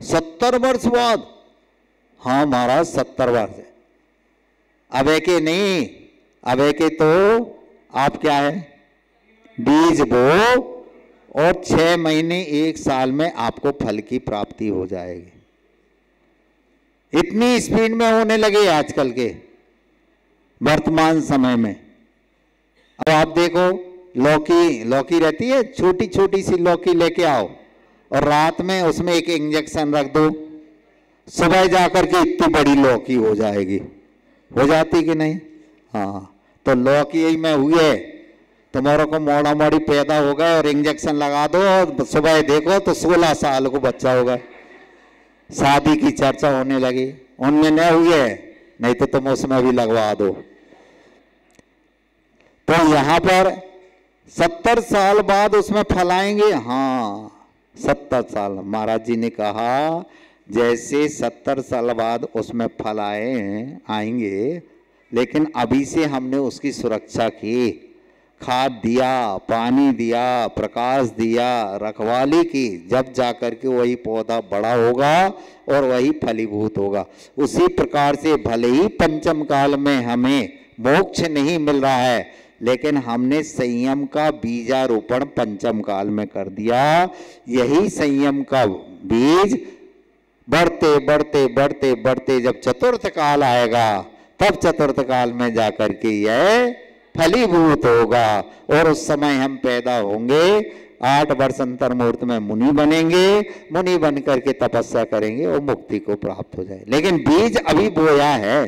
70 वर्ष बाद? हाँ महाराज 70 वर्ष। अब के नहीं, अब के तो आप क्या है, बीज बो और 6 महीने 1 साल में आपको फल की प्राप्ति हो जाएगी। इतनी स्पीड में होने लगे आजकल के वर्तमान समय में। अब आप देखो, लौकी रहती है, छोटी छोटी सी लौकी लेके आओ और रात में उसमें एक इंजेक्शन रख दो, सुबह जाकर के इतनी बड़ी लौकी हो जाएगी। हो जाती कि नहीं? हाँ, तो लौकी यही में हुई है, तुम्हारे को मोड़ा मोड़ी पैदा हो गए और इंजेक्शन लगा दो और सुबह देखो तो 16 साल को बच्चा होगा। शादी की चर्चा होने लगी, उनमें नहीं हुई है, नहीं तो तुम उसमें भी लगवा दो। तो यहां पर 70 साल बाद उसमें फल आएंगे। हाँ 70 साल, महाराज जी ने कहा जैसे 70 साल बाद उसमें फल आएंगे, लेकिन अभी से हमने उसकी सुरक्षा की, खाद दिया, पानी दिया, प्रकाश दिया, रखवाली की, जब जाकर के वही पौधा बड़ा होगा और वही फलीभूत होगा। उसी प्रकार से भले ही पंचम काल में हमें मोक्ष नहीं मिल रहा है, लेकिन हमने संयम का बीजारोपण पंचम काल में कर दिया। यही संयम का बीज बढ़ते बढ़ते बढ़ते बढ़ते जब चतुर्थ काल आएगा, तब चतुर्थ काल में जाकर के यह फलीभूत होगा और उस समय हम पैदा होंगे। 8 वर्ष अंतर मुहूर्त में मुनि बनेंगे, मुनि बन करके तपस्या करेंगे और मुक्ति को प्राप्त हो जाए। लेकिन बीज अभी बोया है,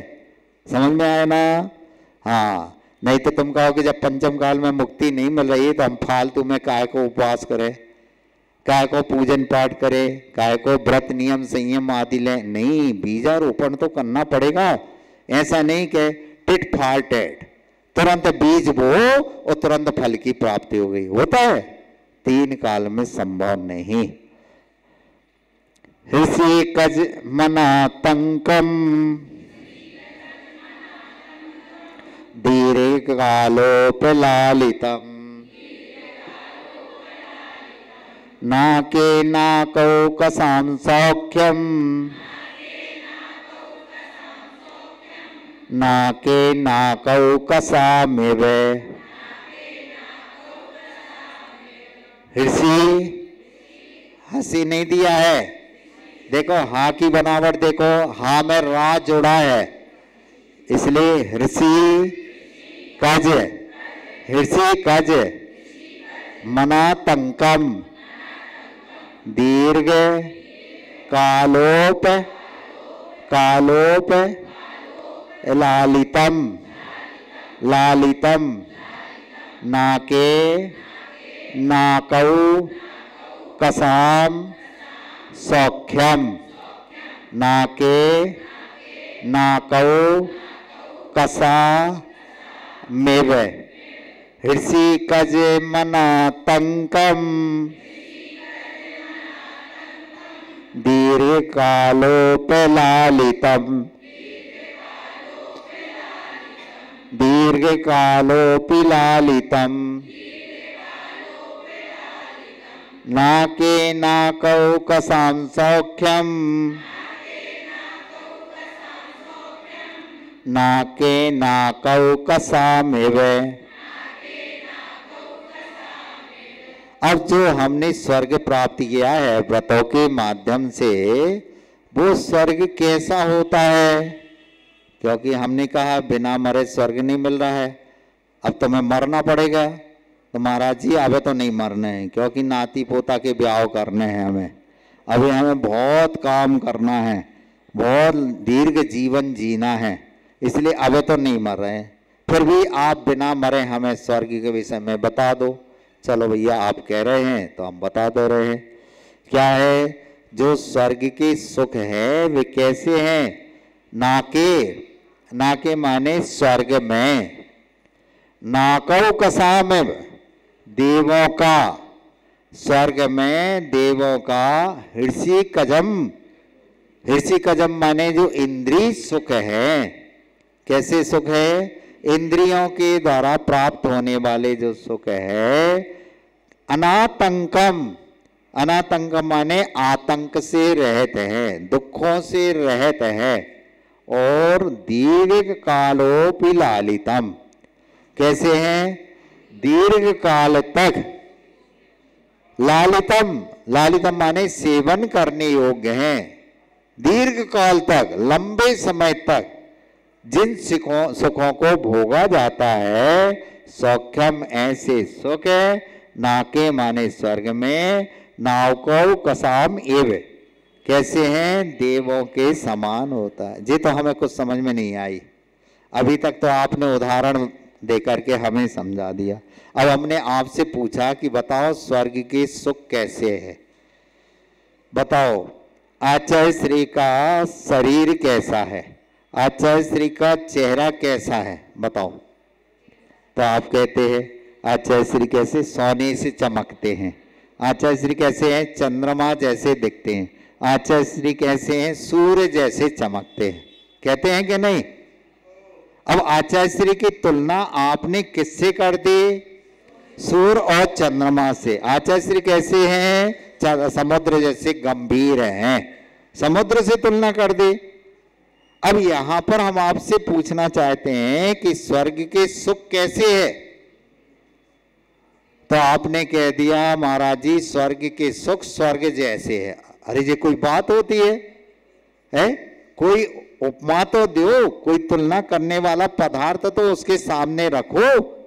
समझ में आया ना? हाँ, नहीं तो तुम कहो कि जब पंचम काल में मुक्ति नहीं मिल रही है तो हम फालतू में काय को उपवास करें, काय को पूजन पाठ करें, काय को व्रत नियम संयम आदि लें। नहीं, बीजारोपण तो करना पड़ेगा। ऐसा नहीं कि टिट फॉर टैट, तुरंत बीज बो और तुरंत फल की प्राप्ति हो गई। होता है? 3 काल में संभव नहीं। ऋषि कज मना तंकम दीर्घ कालोपलालितम नाके नाकौ कसाम सौख्यम नाके नाकौ कसामेव। ऋषि हंसी नहीं दिया है, देखो हा की बनावट देखो, हा में रा जोड़ा है, इसलिए ऋषि कज, ऋषि कज मना तंकम दीर्घ कालोप कालोप लालितम लालितम नाके नाकौ कसाम सौख्यम नाके नाकौ कसा मेव। ऋषि कज मना तंकम दीर्घ कालोपलालितम दीर्घ कालोपलालितम नाके नाकौ कसाम सौख्यम नाके नाकौ कसामेव। अब जो हमने स्वर्ग प्राप्त किया है व्रतों के माध्यम से, वो स्वर्ग कैसा होता है? क्योंकि हमने कहा बिना मरे स्वर्ग नहीं मिल रहा है, अब तुम्हें मरना पड़ेगा। तो महाराज जी अबे तो नहीं मरने हैं, क्योंकि नाती पोता के ब्याह करने हैं हमें, अभी हमें बहुत काम करना है, बहुत दीर्घ जीवन जीना है, इसलिए अबे तो नहीं मर रहे हैं। फिर भी आप बिना मरे हमें स्वर्ग के विषय में बता दो। चलो भैया आप कह रहे हैं तो हम बता दे रहे हैं। क्या है? जो स्वर्ग के सुख है वे कैसे हैं? नाके, नाके माने स्वर्ग में, नाकौ कसा में देवों का, स्वर्ग में देवों का ऋषि कजम, ऋषि कजम माने जो इंद्रिय सुख है, कैसे सुख है? इंद्रियों के द्वारा प्राप्त होने वाले जो सुख है, अनातंकम, अनातंकम माने आतंक से रहित है, दुखों से रहित है, और दीर्घ कालोपि लालितम, कैसे हैं? दीर्घ काल तक, लालितम, लालितम माने सेवन करने योग्य हैं, दीर्घ काल तक, लंबे समय तक जिन सुखों को भोगा जाता है, सौख्यम ऐसे सुख नाके माने स्वर्ग में, नावकौ कसाम एव, कैसे हैं? देवों के समान होता है। ये तो हमें कुछ समझ में नहीं आई, अभी तक तो आपने उदाहरण देकर के हमें समझा दिया। अब हमने आपसे पूछा कि बताओ स्वर्ग के सुख कैसे है, बताओ। आचार्य श्री का शरीर कैसा है, आचार्य श्री का चेहरा कैसा है, बताओ। तो आप कहते हैं आचार्य श्री कैसे? सोने से चमकते हैं। आचार्य श्री कैसे हैं? चंद्रमा जैसे दिखते हैं। आचार्य श्री कैसे हैं? सूर्य जैसे चमकते हैं। कहते हैं कि नहीं? अब आचार्य श्री की तुलना आपने किससे कर दी? सूर्य और चंद्रमा से। आचार्य श्री कैसे हैं? समुद्र जैसे गंभीर हैं, समुद्र से तुलना कर दी। अब यहां पर हम आपसे पूछना चाहते हैं कि स्वर्ग के सुख कैसे है, तो आपने कह दिया महाराज जी स्वर्ग के सुख स्वर्ग जैसे है। अरे ये कोई बात होती है? कोई उपमा तो दो, कोई तुलना करने वाला पदार्थ तो उसके सामने रखो।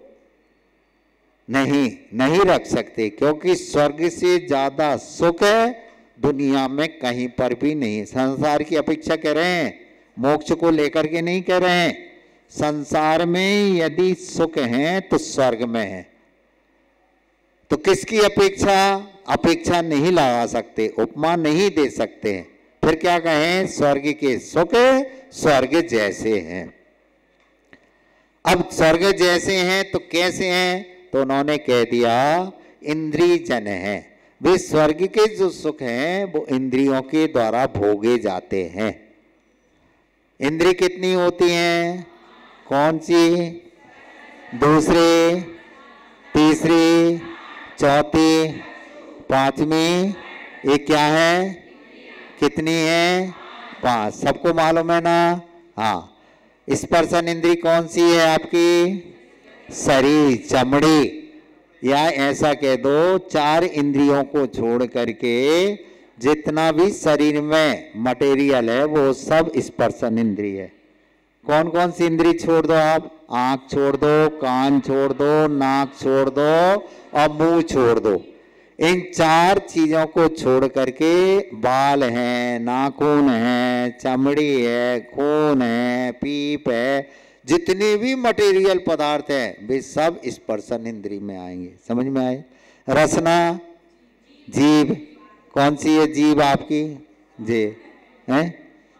नहीं, नहीं रख सकते, क्योंकि स्वर्ग से ज्यादा सुख दुनिया में कहीं पर भी नहीं। संसार की अपेक्षा कह रहे हैं, मोक्ष को लेकर के नहीं कह रहे हैं। संसार में यदि सुख है तो स्वर्ग में है, तो किसकी अपेक्षा? अपेक्षा नहीं लगा सकते, उपमा नहीं दे सकते। फिर क्या कहें? स्वर्ग के सुख स्वर्ग जैसे हैं। अब स्वर्ग जैसे हैं तो कैसे हैं? तो उन्होंने कह दिया इंद्रिय जन है। वे स्वर्ग के जो सुख हैं वो इंद्रियों के द्वारा भोगे जाते हैं। इंद्रिय कितनी होती हैं? कौन सी? दूसरी, तीसरी, चौथी, पांचवी, ये क्या है? कितनी है? 5। सबको मालूम है ना? हाँ। स्पर्शन इंद्रिय कौन सी है आपकी? शरीर, चमड़ी, या ऐसा कह दो 4 इंद्रियों को छोड़ करके जितना भी शरीर में मटेरियल है वो सब स्पर्शन इंद्रिय है। कौन कौन सी इंद्रिय छोड़ दो आप? आंख छोड़ दो, कान छोड़ दो, नाक छोड़ दो और मुंह छोड़ दो। इन 4 चीजों को छोड़ करके बाल हैं, नाखून है, चमड़ी है, खून है, पीप है, जितने भी मटेरियल पदार्थ हैं वे सब स्पर्शन इंद्रिय में आएंगे। समझ में आए? रसना, जीभ, कौन सी है जीभ आपकी? जी हैं,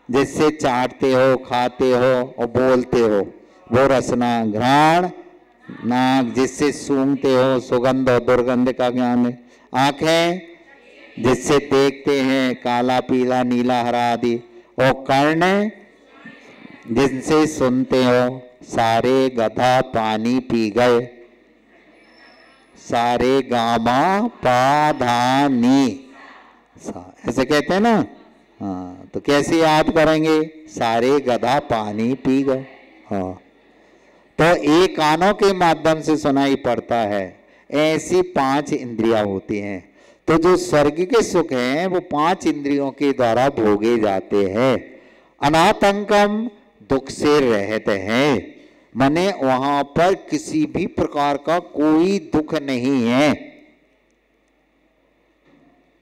जिससे चाटते हो, खाते हो और बोलते हो, वो रसना। घ्राण, नाक, जिससे सूंघते हो, सुगंध और दुर्गंध का ज्ञान है। आंखें, जिससे देखते हैं, काला, पीला, नीला, हरा आदि। और कर्ण, जिनसे सुनते हो। सारे गधा पानी पी गए, सारे गामा पाधानी, ऐसे कहते हैं ना। हाँ, तो कैसे याद करेंगे? सारे गधा पानी पी गए। हाँ, तो एक कानों के माध्यम से सुनाई पड़ता है। ऐसी 5 इंद्रियां होती हैं। तो जो स्वर्ग के सुख हैं वो 5 इंद्रियों के द्वारा भोगे जाते हैं। अनातंकम, दुख से रहित हैं, माने वहां पर किसी भी प्रकार का कोई दुख नहीं है।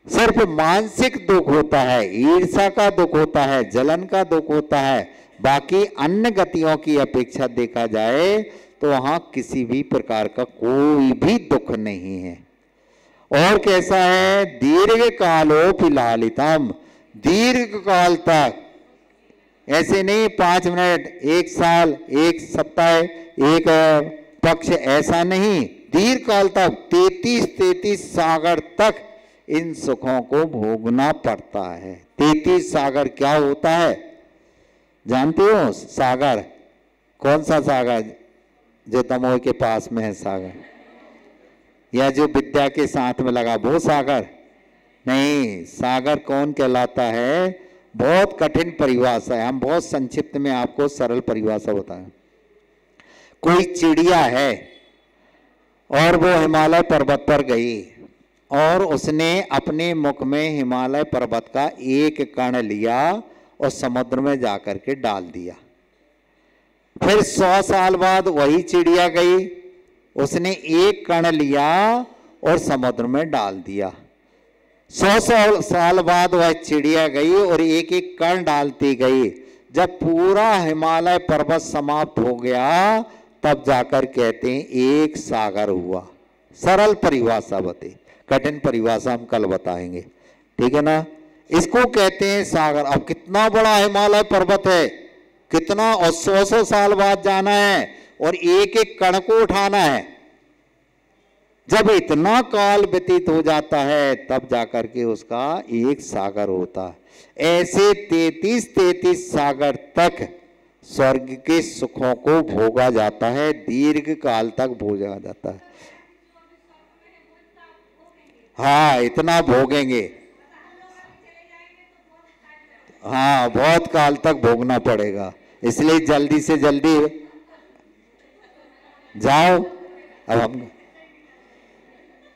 सिर्फ मानसिक दुख होता है, ईर्ष्या का दुख होता है, जलन का दुख होता है। बाकी अन्य गतियों की अपेक्षा देखा जाए तो वहां किसी भी प्रकार का कोई भी दुख नहीं है। और कैसा है? दीर्घ कालोपि लालितम, दीर्घ काल तक, ऐसे नहीं 5 मिनट, 1 साल, 1 सप्ताह, 1 पक्ष, ऐसा नहीं, दीर्घ काल तक 33 सागर तक इन सुखों को भोगना पड़ता है। 33 सागर क्या होता है जानते हो? सागर कौन सा सागर जो दमोह के पास में है सागर, या जो विद्या के साथ में लगा वो सागर? नहीं, सागर कौन कहलाता है? बहुत कठिन परिभाषा है, हम बहुत संक्षिप्त में आपको सरल परिभाषा बताएं। कोई चिड़िया है और वो हिमालय पर्वत पर गई और उसने अपने मुख में हिमालय पर्वत का एक कण लिया और समुद्र में जाकर के डाल दिया। फिर 100 साल बाद वही चिड़िया गई, उसने एक कण लिया और समुद्र में डाल दिया। 100 साल बाद वह चिड़िया गई और एक एक कण डालती गई। जब पूरा हिमालय पर्वत समाप्त हो गया तब जाकर कहते हैं एक सागर हुआ। सरल परिभाषा बते, कठिन परिभाषा हम कल बताएंगे, ठीक है ना। इसको कहते हैं सागर। अब कितना बड़ा हिमालय पर्वत है, कितना, और 100 साल बाद जाना है और एक एक कण को उठाना है। जब इतना काल व्यतीत हो जाता है तब जाकर के उसका एक सागर होता है। ऐसे 33 सागर तक स्वर्ग के सुखों को भोगा जाता है, दीर्घ काल तक भोगा जाता है। हाँ, इतना भोगेंगे, हाँ बहुत काल तक भोगना पड़ेगा, इसलिए जल्दी से जल्दी जाओ। अब हम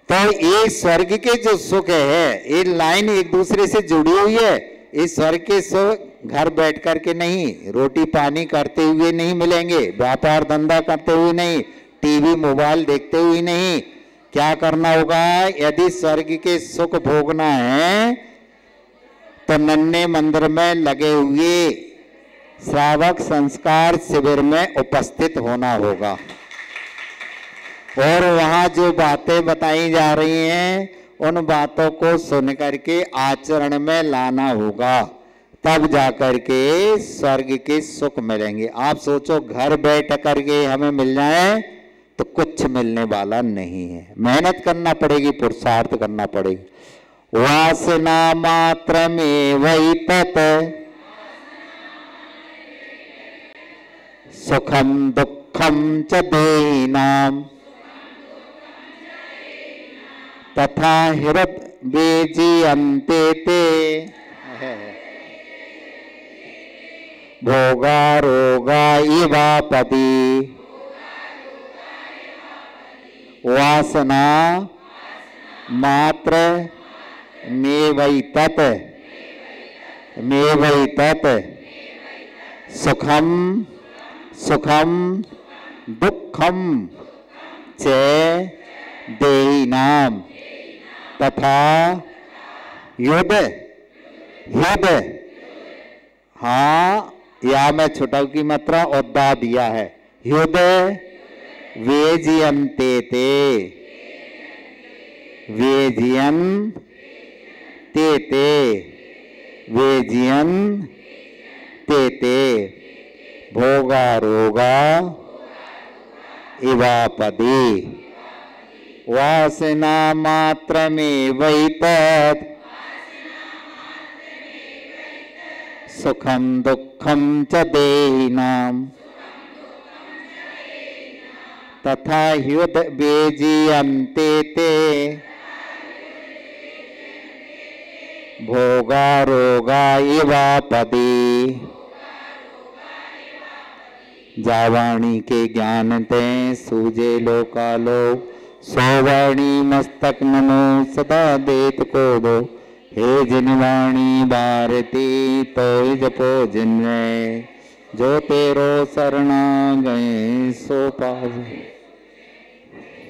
तो ये स्वर्ग के जो सुख है, ये लाइन एक दूसरे से जुड़ी हुई है। इस स्वर्ग के सुख घर बैठ करके नहीं, रोटी पानी करते हुए नहीं मिलेंगे, व्यापार धंधा करते हुए नहीं, टीवी मोबाइल देखते हुए नहीं। क्या करना होगा? यदि स्वर्ग के सुख भोगना है तो नन्हे मंदिर में लगे हुए श्रावक संस्कार शिविर में उपस्थित होना होगा और वहां जो बातें बताई जा रही हैं उन बातों को सुन करके आचरण में लाना होगा, तब जाकर के स्वर्ग के सुख मिलेंगे। आप सोचो घर बैठ करके हमें मिल जाए तो कुछ मिलने वाला नहीं है, मेहनत करना पड़ेगी, पुरुषार्थ करना पड़ेगा। वासना मात्र में वही तत् सुखम दुखम च देहिनाम तथा हृद्वेजीयन्ते ते भोगा रोगा इवापदी। वासना मात्र में वही तत् सुखम सुखम दुखम च देहिनाम तथा युद्ध हाँ, या में छुटव की मात्रा उद्दा दिया है। युद्ध वेजियन्ते ते भोगा रोगा इवापदी। वासना मात्र में वही तत् सुखम दुखम च देहिनाम तथा ह्युद वेजीयन्ते ते भोगा रोगा इवापदी। जावाणी के ज्ञान ते सूजे लोकालो सोवाणी मस्तक नमो सदा देत को दो। हे जिनवाणी भारती तो जपो जिनमें जो तेरो शरणा गए सो पावे।